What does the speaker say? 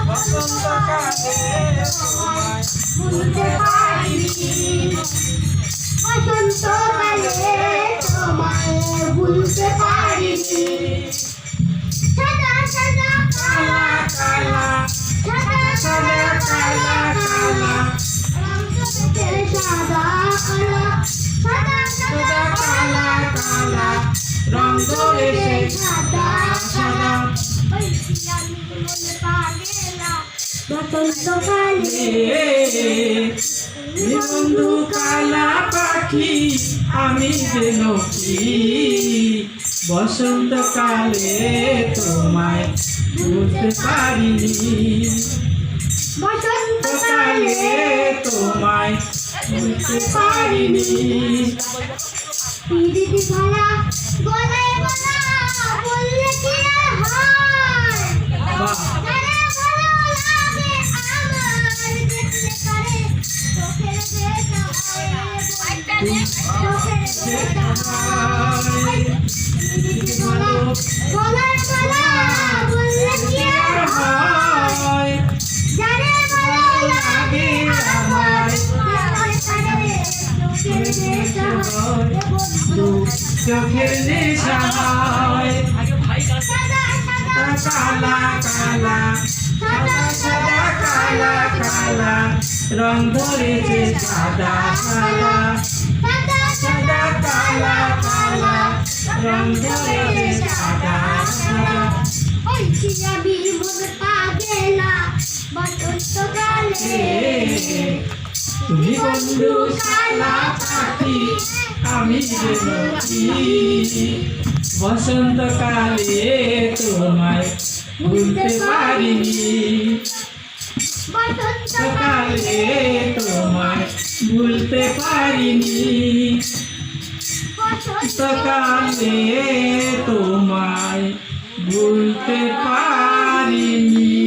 বসন্তকালে তোমায় ভুলতে পারিনি, বসন্তকালে তোমায় ভুলতে পারিনি। সাদা সাদা কালা কালা, সাদা সাদা কালা কালা, সাদা সাদা কালা কালা, রং ধরেছে সাদা সাদা। বসন্তকালে বন্ধু কালা পাখি আমি যেন কি, বসন্তকালে তোমায় ভুলতে পারিনি, বসন্তকালে তোমায় ভুলতে পারিনি। দিদি ভালা গলায় গলা বললে কি হয়, যারা ভালো লাগে আমার দেখলে পারে চোখের দেখা হয়, চোখের দেখা হয়। দিদি ভালো গলায় গলা বললে কি হয়, যারা ভালো লাগে আমার চোখের নেশা হয়। কালা কালা, সাদা সাদা কালা কালা, রং ধরেছে সাদা সাদা, সাদা কালা কালা, রং ধরেছে সাদা সাদা। ওই চিরাবি মন পাগেলা বসন্তকালে, তুমি বন্ধু কালা পাখি আমি যেন কি, বসন্তকালে তোমায় ভুলতে পারিনি, বসন্তকালে তোমায় ভুলতে পারিনি, বসন্তকালে তোমায় ভুলতে পারিনি।